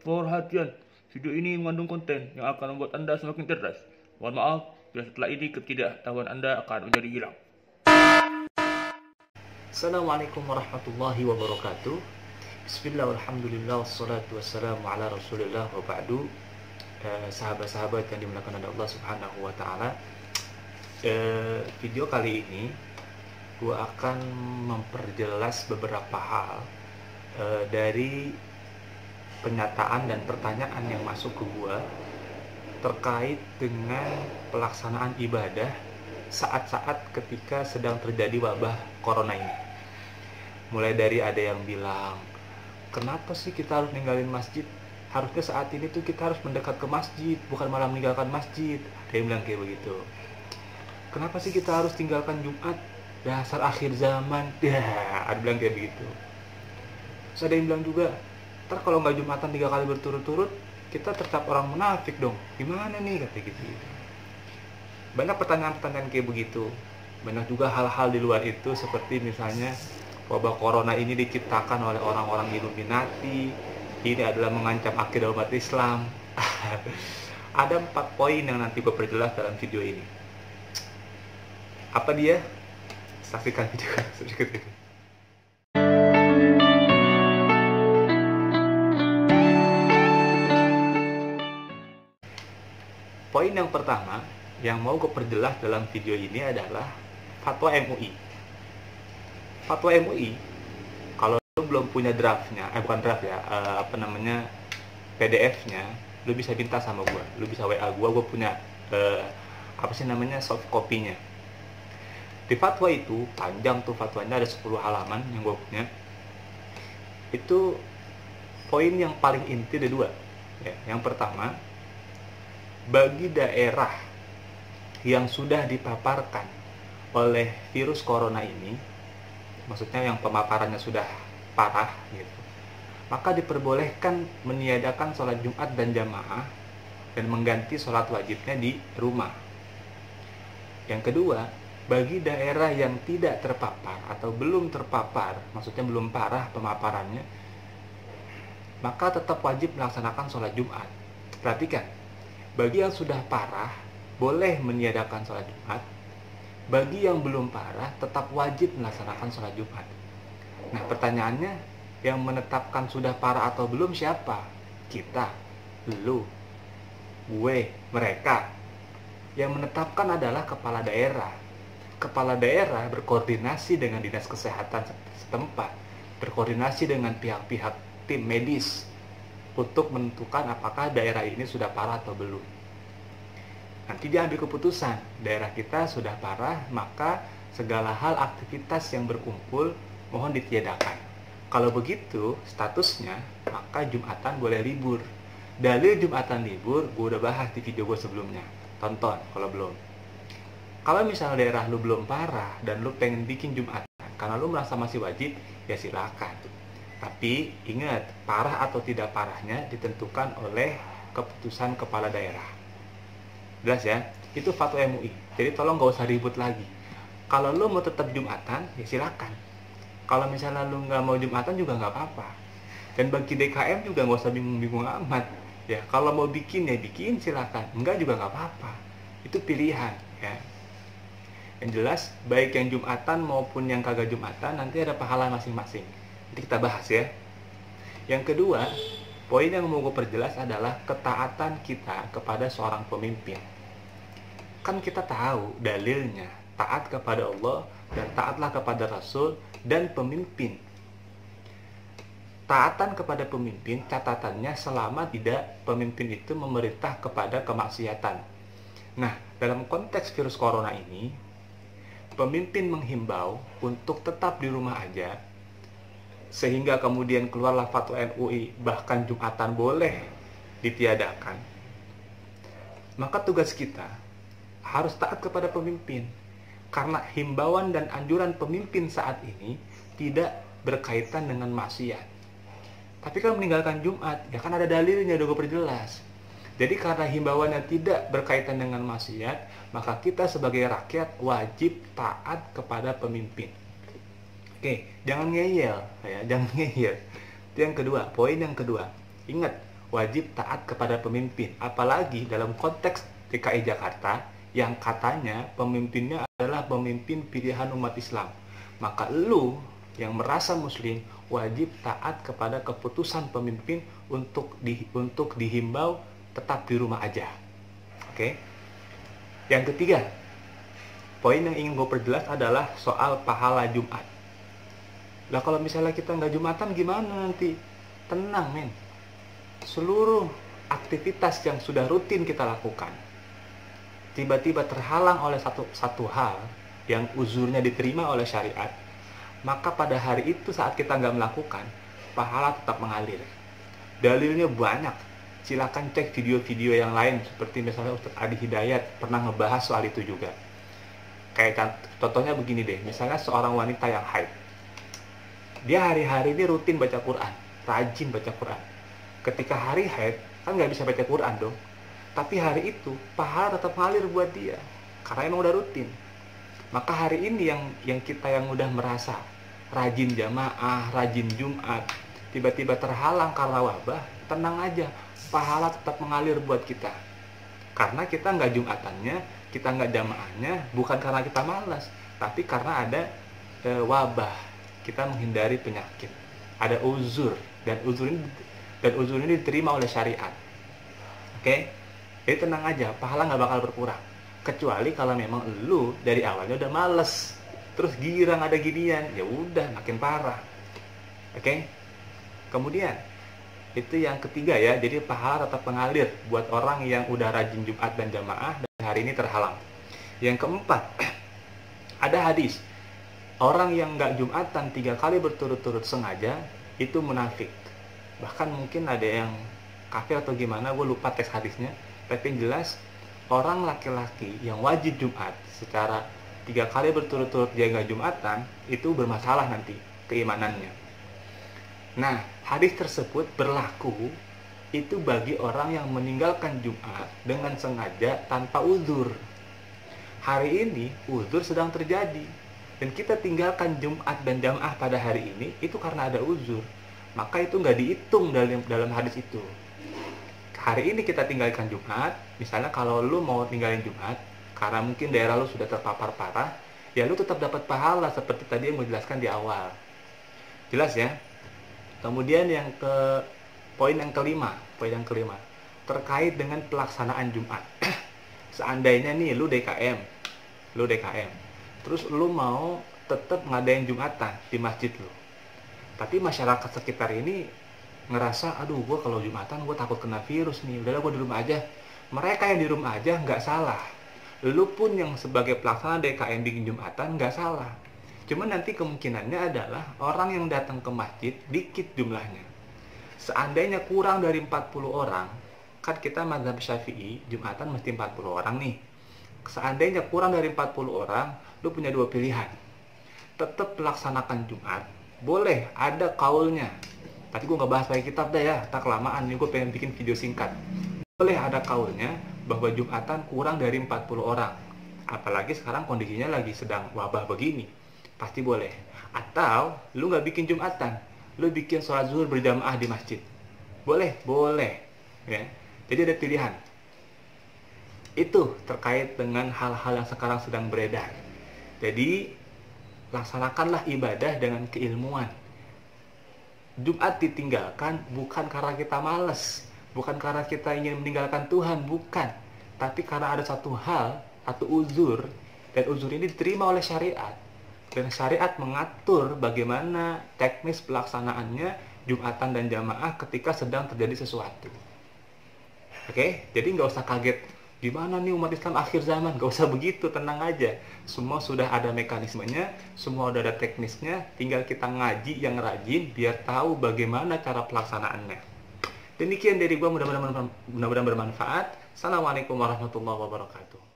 Perhatian, video ini mengandung konten yang akan membuat Anda semakin cerdas. Mohon maaf, bila setelah ini ketidaktahuan Anda akan menjadi hilang. Assalamualaikum warahmatullahi wabarakatuh. Bismillah, alhamdulillah, wassalatu wassalamu ala rasulillah wa ba'du. Sahabat-sahabat yang dimuliakan oleh Allah subhanahu wa ta'ala, video kali ini gue akan memperjelas beberapa hal dari pernyataan dan pertanyaan yang masuk ke gue terkait dengan pelaksanaan ibadah saat-saat ketika sedang terjadi wabah corona ini. Mulai dari ada yang bilang, kenapa sih kita harus ninggalin masjid? Harusnya saat ini tuh kita harus mendekat ke masjid, bukan malah meninggalkan masjid. Ada yang bilang kayak begitu. Kenapa sih kita harus tinggalkan Jumat? Dasar akhir zaman. Ya, ada yang bilang kayak begitu. Terus ada yang bilang juga, ntar kalau nggak Jumatan 3 kali berturut-turut, kita tercap orang munafik dong. Gimana nih, kata gitu. Banyak pertanyaan-pertanyaan kayak begitu. Banyak juga hal-hal di luar itu, seperti misalnya wabah corona ini diciptakan oleh orang-orang Illuminati. Ini adalah mengancam akidah umat Islam. Ada 4 poin yang nanti gue perjelas dalam video ini. Apa dia? Saksikan video berikut ini. Poin yang pertama yang mau gue perjelas dalam video ini adalah fatwa MUI. Fatwa MUI, kalau lu belum punya draftnya, bukan draft ya, PDF-nya, lu bisa minta sama gue, lu bisa WA gue punya soft copy-nya. Di fatwa itu, panjang tuh fatwanya, ada 10 halaman yang gue punya. Itu poin yang paling inti ada 2 ya. Yang pertama, bagi daerah yang sudah dipaparkan oleh virus corona ini, maksudnya yang pemaparannya sudah parah gitu, maka diperbolehkan meniadakan sholat Jumat dan jamaah dan mengganti sholat wajibnya di rumah. Yang kedua, bagi daerah yang tidak terpapar atau belum terpapar, maksudnya belum parah pemaparannya, maka tetap wajib melaksanakan sholat Jumat. Perhatikan, bagi yang sudah parah boleh meniadakan sholat Jumat, bagi yang belum parah tetap wajib melaksanakan sholat Jumat. Nah, pertanyaannya, yang menetapkan sudah parah atau belum siapa? Kita, lu, gue, mereka. Yang menetapkan adalah kepala daerah. Kepala daerah berkoordinasi dengan dinas kesehatan setempat, berkoordinasi dengan pihak-pihak tim medis untuk menentukan apakah daerah ini sudah parah atau belum. Nanti dia ambil keputusan, daerah kita sudah parah, maka segala hal aktivitas yang berkumpul mohon ditiadakan. Kalau begitu statusnya, maka Jumatan boleh libur. Dalil Jumatan libur gue udah bahas di video gue sebelumnya, tonton kalau belum. Kalau misalnya daerah lu belum parah dan lu pengen bikin Jumatan karena lu merasa masih wajib, ya silakan. Tapi ingat, parah atau tidak parahnya ditentukan oleh keputusan kepala daerah. Jelas ya? Itu fatwa MUI. Jadi tolong gak usah ribut lagi. Kalau lo mau tetap Jumatan, ya silakan. Kalau misalnya lo nggak mau Jumatan juga nggak apa-apa. Dan bagi DKM juga nggak usah bingung-bingung amat. Ya, kalau mau bikin ya bikin, silakan. Enggak juga nggak apa-apa. Itu pilihan. Ya. Yang jelas, baik yang Jumatan maupun yang kagak Jumatan nanti ada pahala masing-masing. Nanti kita bahas ya. Yang kedua, poin yang mau gue perjelas adalah ketaatan kita kepada seorang pemimpin. Kan kita tahu dalilnya, taat kepada Allah dan taatlah kepada Rasul dan pemimpin. Taatan kepada pemimpin, catatannya selama tidak pemimpin itu memerintah kepada kemaksiatan. Nah, dalam konteks virus corona ini, pemimpin menghimbau untuk tetap di rumah aja, sehingga kemudian keluarlah fatwa MUI, bahkan Jumatan boleh ditiadakan. Maka tugas kita harus taat kepada pemimpin, karena himbauan dan anjuran pemimpin saat ini tidak berkaitan dengan maksiat. Tapi kalau meninggalkan Jumat, ya kan ada dalilnya, udah gue perjelas. Jadi karena himbauannya tidak berkaitan dengan maksiat, maka kita sebagai rakyat wajib taat kepada pemimpin. Oke, jangan ngeyel, ya, jangan ngeyel. Itu yang kedua, poin yang kedua. Ingat, wajib taat kepada pemimpin. Apalagi dalam konteks DKI Jakarta yang katanya pemimpinnya adalah pemimpin pilihan umat Islam. Maka lu yang merasa muslim wajib taat kepada keputusan pemimpin untuk dihimbau tetap di rumah aja. Oke. Yang ketiga, poin yang ingin gue perjelas adalah soal pahala Jumat. Lah kalau misalnya kita nggak Jumatan gimana nanti? Tenang men. Seluruh aktivitas yang sudah rutin kita lakukan tiba-tiba terhalang oleh satu hal yang uzurnya diterima oleh syariat, maka pada hari itu saat kita nggak melakukan, pahala tetap mengalir. Dalilnya banyak. Silakan cek video-video yang lain seperti misalnya Ustadz Adi Hidayat pernah ngebahas soal itu juga. Kayak contohnya begini deh, misalnya seorang wanita yang haid, dia hari-hari ini rutin baca Quran, rajin baca Quran. Ketika hari haid kan nggak bisa baca Quran dong, tapi hari itu pahala tetap mengalir buat dia karena emang udah rutin. Maka hari ini yang kita yang udah merasa rajin jamaah, rajin Jumat, tiba-tiba terhalang karena wabah, tenang aja, pahala tetap mengalir buat kita. Karena kita nggak Jumatannya, kita nggak jamaahnya, bukan karena kita malas, tapi karena ada wabah, kita menghindari penyakit, ada uzur, dan uzur ini diterima oleh syariat. Oke? Jadi tenang aja, pahala nggak bakal berkurang. Kecuali kalau memang lu dari awalnya udah males, terus girang ada ginian, ya udah makin parah. Oke? Kemudian itu yang ketiga ya, jadi pahala tetap mengalir buat orang yang udah rajin Jumat dan jamaah dan hari ini terhalang. Yang keempat, ada hadis, orang yang nggak Jumatan 3 kali berturut-turut sengaja itu munafik. Bahkan mungkin ada yang kafir atau gimana, gue lupa teks hadisnya, tapi yang jelas orang laki-laki yang wajib Jumat secara 3 kali berturut-turut dia nggak Jumatan itu bermasalah nanti keimanannya. Nah, hadis tersebut berlaku itu bagi orang yang meninggalkan Jumat dengan sengaja tanpa uzur. Hari ini uzur sedang terjadi dan kita tinggalkan Jumat dan jamaah pada hari ini itu karena ada uzur. Maka itu nggak dihitung dalam hadis itu. Hari ini kita tinggalkan Jumat, misalnya kalau lu mau tinggalin Jumat karena mungkin daerah lu sudah terpapar parah, ya lu tetap dapat pahala seperti tadi yang gue jelaskan di awal. Jelas ya? Kemudian poin yang kelima terkait dengan pelaksanaan Jumat. Seandainya nih lu DKM, terus lu mau tetap ngadain Jumatan di masjid lu, tapi masyarakat sekitar ini ngerasa, aduh gue kalau Jumatan gue takut kena virus nih, udahlah gue di rumah aja. Mereka yang di rumah aja nggak salah, lu pun yang sebagai pelaksana DKM bikin Jumatan nggak salah. Cuma nanti kemungkinannya adalah orang yang datang ke masjid dikit jumlahnya. Seandainya kurang dari 40 orang, kan kita mazhab Syafi'i Jumatan mesti 40 orang nih. Seandainya kurang dari 40 orang, lu punya 2 pilihan. Tetap melaksanakan Jumat, boleh ada kaulnya. Tapi gue nggak bahas pakai kitab dah ya, tak kelamaan nih, gue pengen bikin video singkat. Boleh ada kaulnya bahwa Jumatan kurang dari 40 orang. Apalagi sekarang kondisinya lagi sedang wabah begini, pasti boleh. Atau lu nggak bikin Jumatan, lu bikin sholat zuhur berjamaah di masjid. Boleh ya. Jadi ada pilihan. Itu terkait dengan hal-hal yang sekarang sedang beredar. Jadi laksanakanlah ibadah dengan keilmuan. Jumat ditinggalkan bukan karena kita malas, bukan karena kita ingin meninggalkan Tuhan, bukan. Tapi karena ada satu hal, satu uzur, dan uzur ini diterima oleh syariat. Dan syariat mengatur bagaimana teknis pelaksanaannya Jumatan dan jamaah ketika sedang terjadi sesuatu. Oke? Jadi nggak usah kaget, gimana nih umat Islam akhir zaman, gak usah begitu, tenang aja. Semua sudah ada mekanismenya, semua udah ada teknisnya, tinggal kita ngaji yang rajin biar tahu bagaimana cara pelaksanaannya. Demikian dari gua, mudah-mudahan bermanfaat. Assalamualaikum warahmatullahi wabarakatuh.